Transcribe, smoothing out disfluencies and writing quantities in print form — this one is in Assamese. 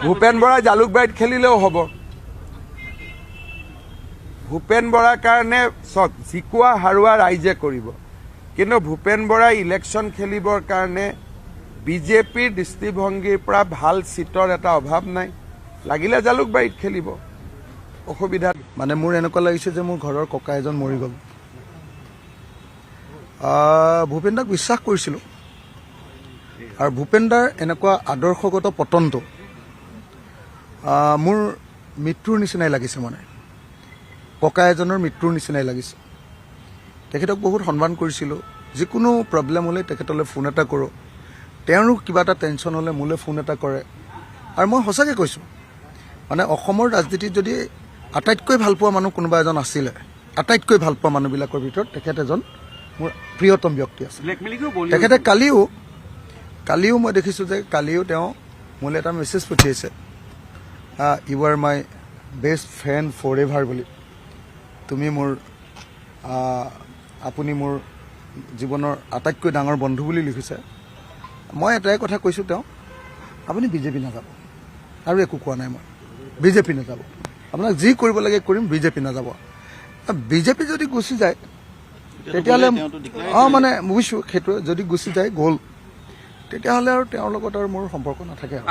ভূপেন বৰা জালুকবাৰীত খেলিলেও হ'ব। ভূপেন বৰাৰ কাৰণে চক জিকোৱা হাৰোৱা ৰাইজে কৰিব, কিন্তু ভূপেন বৰাই ইলেকশ্যন খেলিবৰ কাৰণে বিজেপিৰ দৃষ্টিভংগীৰ পৰা ভাল চিটৰ এটা অভাৱ নাই, লাগিলে জালুকবাৰীত খেলিব, অসুবিধা মানে মোৰ এনেকুৱা লাগিছে যে মোৰ ঘৰৰ ককা এজন মৰি গ'ল। ভূপেন দাক বিশ্বাস কৰিছিলোঁ, আৰু ভূপেন দাৰ এনেকুৱা আদৰ্শগত পতনটো মোৰ মৃত্যুৰ নিচিনাই লাগিছে। মানে ককা এজনৰ মৃত্যুৰ নিচিনাই লাগিছে। তেখেতক বহুত সন্মান কৰিছিলোঁ, যিকোনো প্ৰব্লেম হ'লে তেখেতলৈ ফোন এটা কৰোঁ, তেওঁৰো কিবা এটা টেনশ্যন হ'লে মোলৈ ফোন এটা কৰে। আৰু মই সঁচাকৈ কৈছোঁ, মানে অসমৰ ৰাজনীতিত যদি আটাইতকৈ ভাল পোৱা মানুহ কোনোবা এজন আছিলে, আটাইতকৈ ভাল পোৱা মানুহবিলাকৰ ভিতৰত তেখেত এজন মোৰ প্ৰিয়তম ব্যক্তি আছে। তেখেতে কালিও মই দেখিছোঁ যে কালিও তেওঁ মোলৈ এটা মেছেজ পঠিয়াইছে, you are my best friend for ever বুলি। তুমি মোৰ আপুনি মোৰ জীৱনৰ আটাইতকৈ ডাঙৰ বন্ধু বুলি লিখিছে। মই এটাই কথা কৈছোঁ, তেওঁ আপুনি বিজেপি নাযাব, আৰু একো কোৱা নাই। মই বিজেপি নাযাব, আপোনাক যি কৰিব লাগে কৰিম, বিজেপি নাযাব। বিজেপি যদি গুচি যায় তেতিয়াহ'লে মানে বুজিছোঁ, সেইটোৱে যদি গুচি যায় গ'ল, তেতিয়াহ'লে আৰু তেওঁৰ লগত আৰু মোৰ সম্পৰ্ক নাথাকে আৰু।